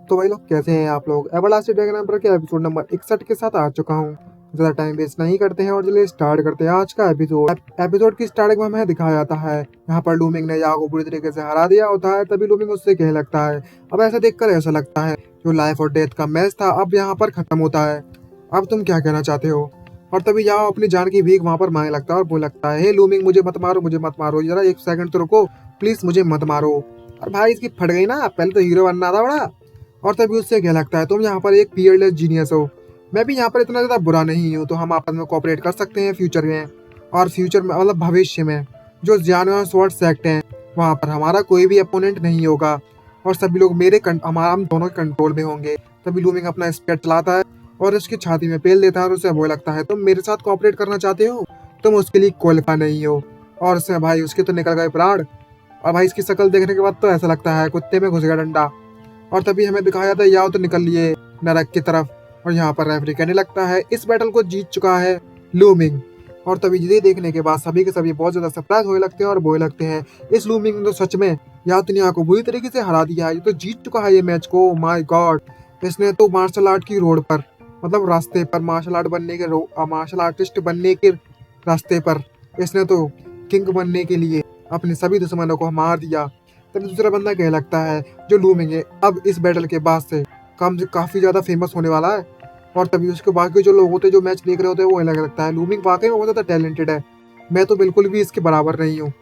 तो भाई लोग कैसे हैं आप लोग। एवरलास्टिंग ड्रैगन पर के एपिसोड नंबर 61 के साथ आ चुका हूँ। ज्यादा टाइम वेस्ट नहीं करते हैं और चलिए स्टार्ट करते हैं आज का एपिसोड। एपिसोड की स्टार्टिंग में हमें दिखाया जाता है यहाँ पर लूमिंग ने याओ को बुरी तरीके से हरा दिया होता है। तभी लूमिंग उससे कहने लगता है, अब ऐसा देखकर ऐसा लगता है जो लाइफ और डेथ का मैच था अब यहाँ पर खत्म होता है। अब तुम क्या कहना चाहते हो। और तभी याओ अपनी जान की भीख वहां पर मांगने लगता है और बोलने लगता है, हे लूमिंग मुझे मत मारो, मुझे मत मारो, जरा एक सेकंड तो रुको प्लीज, मुझे मत मारो। और भाई इसकी फट गई ना, पहले तो हीरो बनना था बड़ा। और तभी उससे क्या लगता है, तुम यहाँ पर एक पीयरलेस जीनियस हो, मैं भी यहाँ पर इतना ज्यादा बुरा नहीं हूँ, तो हम आपस में कोऑपरेट कर सकते हैं फ्यूचर में। और फ्यूचर में मतलब भविष्य में जो जियानो स्वॉर्ड सेक्ट है वहाँ पर हमारा कोई भी अपोनेंट नहीं होगा और सभी लोग हमारा हम दोनों के कंट्रोल में होंगे। तभी लूमिंग अपना स्पेयर चलाता है और उसकी छाती में पेल देता है और उसे वो लगता है, तुम मेरे साथ कोऑपरेट करना चाहते हो, तुम उसके लिए क्वालिफाई नहीं हो। और उससे भाई उसके तो निकल गए प्राण। और भाई इसकी शक्ल देखने के बाद तो ऐसा लगता है कुत्ते में घुस गया डंडा। और तभी हमें दिखाया था याओ तो निकल लिए नरक की तरफ। और यहाँ पर रेफरी कहने लगता है, इस बैटल को जीत चुका है लूमिंग। और तभी ये देखने के बाद सभी के सभी बहुत ज्यादा सरप्राइज होने लगते हैं और बोलने लगते हैं, इस लूमिंग ने तो सच में याओ दुनिया को बुरी तरीके से हरा दिया है, ये तो जीत चुका है ये मैच को। माय गॉड, इसने तो मार्शल आर्ट की रोड पर मतलब रास्ते पर मार्शल आर्टिस्ट बनने के रास्ते पर इसने तो किंग बनने के लिए अपने सभी दुश्मनों को मार दिया। तभी दूसरा बंदा कहने लगता है, जो लूमिंग है अब इस बैटल के बाद से काफी ज्यादा फेमस होने वाला है। और तभी उसके बाकी जो लोग होते हैं जो मैच देख रहे होते हैं वो अलग लगता है, लूमिंग वाकई में बहुत ज्यादा टैलेंटेड है, मैं तो बिल्कुल भी इसके बराबर नहीं हूँ।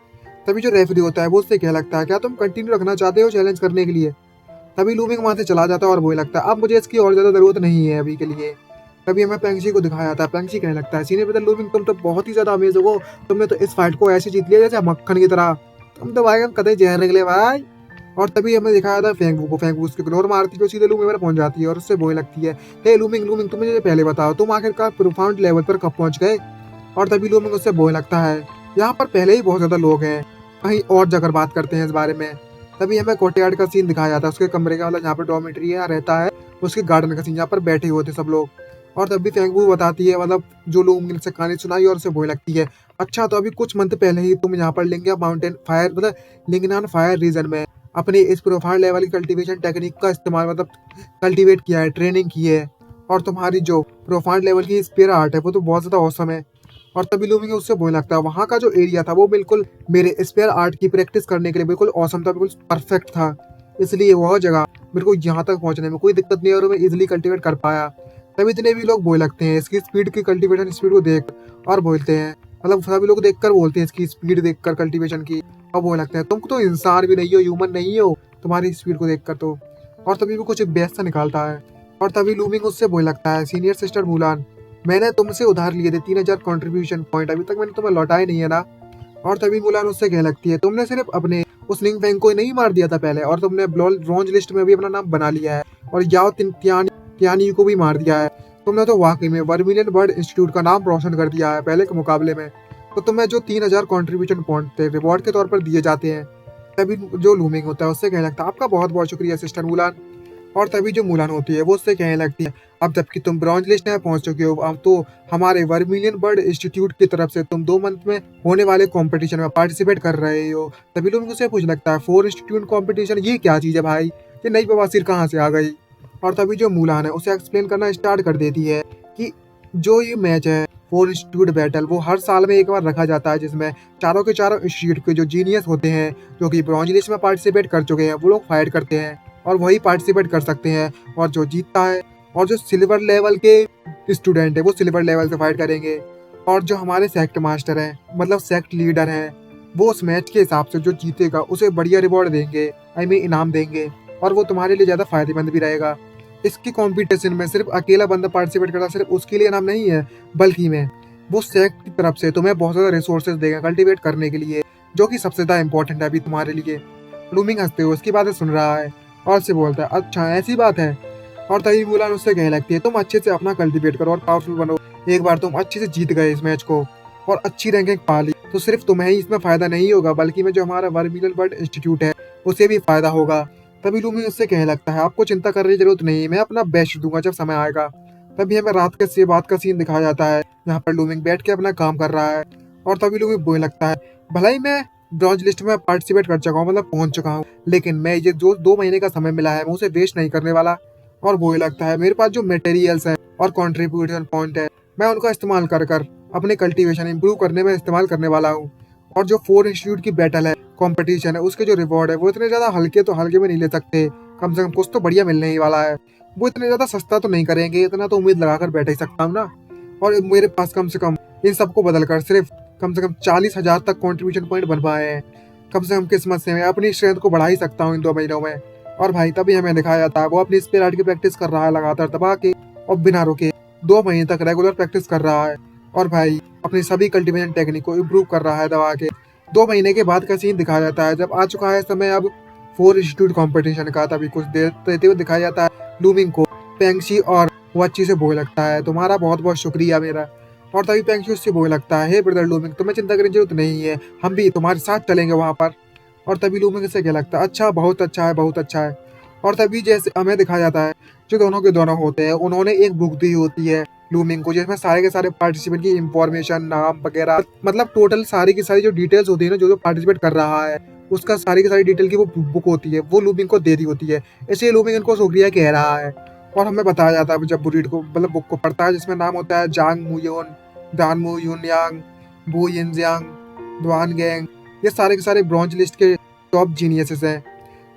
तभी जो रेफरी होता है वो उससे कहने लगता है, क्या तुम कंटिन्यू रखना चाहते हो चैलेंज करने के लिए। तभी लूमिंग वहां से चला जाता है और वो लगता है, अब मुझे इसकी और ज्यादा जरूरत नहीं है अभी के लिए। तभी हमें पेंगशी को दिखाया जाता है, पेंगशी कहने लगता है, सीनियर ब्रदर लूमिंग तुम तो बहुत ही ज्यादा अमेजिंग हो, तुमने तो इस फाइट को ऐसे जीत लिया जैसे मक्खन की तरह, तुम तो भाई हम कतई जहर निकले भाई। और तभी हमें दिखाया था फेंगवू को, फेंगवू उसके ग्लोर मारती है जो सीधे लूमिंग पर पहुंच जाती है और उससे बोलने लगती है, हे लूमिंग लूमिंग तुम मुझे पहले बताओ तुम आखिरकार प्रोफाउंड लेवल पर कब पहुंच गए। और तभी लूमिंग उससे बोलने लगता है, यहाँ पर पहले ही बहुत ज्यादा लोग हैं, कहीं और जाकर बात करते हैं इस बारे में। तभी हमें कोर्टयार्ड का सीन दिखाया जाता है, उसके कमरे का मतलब जहाँ पर डॉर्मेट्री है रहता है, उसके गार्डन का सीन जहाँ पर बैठे हुए थे सब लोग। और तभी फेंगवू बताती है मतलब जो लोग से कहानी सुनाई और उसे बोलने लगती है, अच्छा तो अभी कुछ मंथ पहले ही तुम यहाँ पर लिंगिया माउंटेन फायर मतलब लिंगनान फायर रीजन में अपने इस प्रोफाइल लेवल की कल्टीवेशन टेक्निक का इस्तेमाल मतलब कल्टीवेट किया है, ट्रेनिंग की है, और तुम्हारी जो प्रोफाइल लेवल की स्पेयर आर्ट है वो तो बहुत ज्यादा औसम है। और तभी लूमिंग उससे बोलने लगता है, वहाँ का जो एरिया था वो बिल्कुल मेरे स्पेयर आर्ट की प्रैक्टिस करने के लिए बिल्कुल औसम था, बिल्कुल परफेक्ट था, इसलिए वह जगह मेरे को यहाँ तक पहुँचने में कोई दिक्कत नहीं और मैं इजिली कल्टीवेट कर पाया। तभी इतने भी लोग बोल लगते हैं इसकी स्पीड की कल्टीवेशन स्पीड को देख और बोलते हैं मतलब सभी लोग देखकर बोलते हैं इसकी स्पीड देखकर कल्टीवेशन की, और बोलने लगते हैं तुम तो इंसान भी नहीं हो, ह्यूमन नहीं हो तुम्हारी स्पीड को देखकर तो। और तभी वो कुछ बेस सा निकालता है और तभी लूमिंग उससे बोलने लगता है, सीनियर सिस्टर मुलान मैंने तुमसे उधार लिए थे 3000 कंट्रीब्यूशन पॉइंट, अभी तक मैंने तुम्हें लौटाए नहीं है ना। और तभी मुलान उससे कहने लगती है, तुमने सिर्फ अपने उस लिंग फैंग को ही नहीं मार दिया था पहले, और तुमने ब्रॉन्ज लिस्ट में भी अपना नाम बना लिया है और याओ तियानी को भी मार दिया है, तुमने तो वाकई में वर्मिलियन बर्ड इंस्टीट्यूट का नाम रोशन कर दिया है पहले के मुकाबले में। तो तुम्हें जो 3000 कंट्रीब्यूशन पॉइंट थे रिवॉर्ड के तौर पर दिए जाते हैं। तभी जो लूमिंग होता है उससे कहने लगता है, आपका बहुत बहुत शुक्रिया सिस्टर मुलान। और तभी जो मुलान होती है वो उससे कहने लगती है, अब जबकि तुम ब्रॉन्ज लिस्ट में पहुंच चुके हो, अब तो हमारे वर्मिलियन बर्ड इंस्टीट्यूट की तरफ से तुम 2 मंथ में होने वाले कंपटीशन में पार्टिसिपेट कर रहे हो। तभी लोग मुझसे पूछ लगता है, 4 इंस्टीट्यूट कंपटीशन ये क्या चीज है भाई, ये नई बवासीर कहाँ से आ गई। और तभी जो मुलान है उसे एक्सप्लेन करना स्टार्ट कर देती है कि जो ये मैच है 4 इंस्टीट्यूट बैटल वो हर साल में एक बार रखा जाता है, जिसमें चारों के चारों इंस्टीट्यूट के जो जीनियस होते हैं जो कि ब्रॉन्ज लिस्ट में पार्टिसिपेट कर चुके हैं वो लोग फाइट करते हैं और वही पार्टिसिपेट कर सकते हैं, और जो जीतता है और जो सिल्वर लेवल के स्टूडेंट है वो सिल्वर लेवल से फाइट करेंगे, और जो हमारे सेक्ट मास्टर हैं मतलब सेक्ट लीडर हैं वो उस मैच के हिसाब से जो जीतेगा उसे बढ़िया रिवॉर्ड देंगे, आई मीन इनाम देंगे, और वो तुम्हारे लिए ज्यादा फायदेमंद भी रहेगा। इसकी कंपटीशन में सिर्फ अकेला बंदा पार्टिसिपेट करता सिर्फ उसके लिए इनाम नहीं है, बल्कि में वो सेक्ट की तरफ से तुम्हें बहुत ज्यादा रिसोर्सेज देगा कल्टीवेट करने के लिए, जो कि सबसे ज्यादा इंपॉर्टेंट है अभी तुम्हारे लिए। लूमिंग हंसते हुए उसकी बातें सुन रहा है और से बोलता है, अच्छा ऐसी बात है। और तभी मुलान उससे कहने लगती है, तुम अच्छे से अपना कल्टीवेट करो और पावरफुल बनो, एक बार तुम अच्छे से जीत गए इस मैच को और अच्छी रैंकिंग पा ली तो सिर्फ तुम्हें ही इसमें फायदा नहीं होगा बल्कि में जो हमारा वर्मिलियन बर्ड इंस्टीट्यूट है उसे भी फायदा होगा। तभी लूमिंग उससे कहने लगता है, आपको चिंता करने की जरूरत नहीं, मैं अपना बेस्ट दूंगा जब समय आएगा। तभी हमें रात के से बात का सीन दिखाया जाता है, यहाँ पर लूमिंग बैठ के अपना काम कर रहा है और तभी लूमिंग बोलने लगता है, भलाई मैं ब्रॉन्ज लिस्ट में पार्टिसिपेट कर चुका हूँ, मतलब पहुंच चुका हूँ। लेकिन मैं ये जो 2 महीने का समय मिला है मैं उसे वेस्ट नहीं करने वाला। और वो ही लगता है मेरे पास जो मटेरियल्स है और कंट्रीब्यूशन पॉइंट है मैं उनका इस्तेमाल कर कर अपने कल्टीवेशन इंप्रूव करने में इस्तेमाल करने वाला हूँ। और जो 4 इंस्टीट्यूट की बैटल है, कंपटीशन है, उसके जो रिवॉर्ड है वो इतने ज्यादा हल्के तो हल्के में नहीं ले सकते। कम से कम कुछ तो बढ़िया मिलने ही वाला है। वो इतने ज्यादा सस्ता तो नहीं करेंगे, इतना तो उम्मीद लगाकर बैठ ही सकता हूँ ना। और मेरे पास कम से कम इन सबको बदलकर सिर्फ कम से कम 40,000 तक कंट्रीब्यूशन पॉइंट बन पाए हैं। कम से कम किस्मत से मैं अपनी स्ट्रेंथ को बढ़ा ही सकता हूँ इन 2 महीनों में। और भाई तभी हमें दिखाया जाता है वो अपनी स्पेयर आर्ट की प्रैक्टिस कर रहा है लगातार दबा के और बिना रुके 2 महीने तक रेगुलर प्रैक्टिस कर रहा है। और भाई अपनी सभी कल्टीवेशन टेक्निक को इम्प्रूव कर रहा है दबा के। 2 महीने के बाद का सीन दिखाया जाता है जब आ चुका है समय अब 4 इंस्टीट्यूट कंपटीशन का। तभी कुछ देर देते हुए दिखाया जाता है लूमिंग को पेंगशी, और वो अच्छी से बोलने लगता है तुम्हारा बहुत बहुत शुक्रिया मेरा। और तभी पेंगशी उससे बोलने लगता है हे ब्रदर लूमिंग, तुम्हें चिंता करने की जरूरत नहीं है, हम भी तुम्हारे साथ चलेंगे वहां पर। और तभी लूमिंग से क्या लगता है अच्छा बहुत अच्छा है बहुत अच्छा है। और तभी जैसे हमें दिखाया जाता है जो दोनों के दोनों होते हैं उन्होंने एक बुक दी होती है लूमिंग को जिसमें सारे के सारे पार्टिसिपेंट की इंफॉर्मेशन, नाम वगैरह, मतलब टोटल सारी की सारी जो डिटेल्स होती है ना, जो जो पार्टिसिपेट कर रहा है उसका सारी की सारी डिटेल की वो बुक होती है, वो लूमिंग को दे दी होती है। इसलिए लूमिंग इनको शुक्रिया कह रहा है। और हमें बताया जाता है जब वो रीड को मतलब बुक को पढ़ता है जिसमें नाम होता है जांग मुयोन, दान मु युनयांग, बू यिनजियांग, द्वान गैंग। ये सारे के सारे ब्रॉन्ज लिस्ट के टॉप जीनियसेस हैं।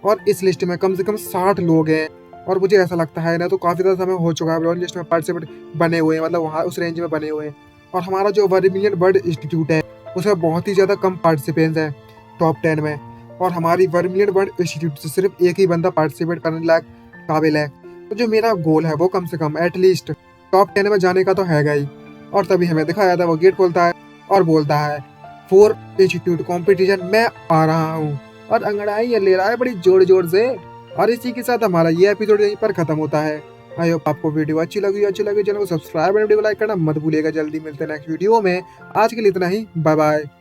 और इस लिस्ट में कम से कम 60 लोग हैं। और मुझे ऐसा लगता है ना तो काफी ज्यादा समय हो चुका है ब्रॉन्ज लिस्ट में पार्टिसिपेट बने हुए, मतलब वहाँ उस रेंज में बने हुए हैं। और हमारा जो वर्मिलियन बर्ड इंस्टीट्यूट है उसमें बहुत ही ज्यादा कम पार्टिसिपेंट्स हैं टॉप 10 में। और हमारी वर्मिलियन बर्ड इंस्टीट्यूट से सिर्फ एक ही बंदा पार्टिसिपेट करने लायक काबिल है। तो जो मेरा गोल है वो कम से कम एटलीस्ट टॉप 10 में जाने का तो हैगा ही। और तभी हमें दिखाया था वो गेट खोलता है और बोलता है 4 इंस्टीट्यूट कंपटीशन मैं आ रहा हूँ। और अंगड़ाई ये ले रहा है बड़ी जोर जोर से। और इसी के साथ हमारा ये एपिसोड यहीं पर खत्म होता है। आई होप आपको वीडियो अच्छी लगी चैनल को सब्सक्राइब और वीडियो को लाइक करना मत भूलिएगा। जल्दी मिलते हैं नेक्स्ट वीडियो में। आज के लिए इतना ही, बाय बाय।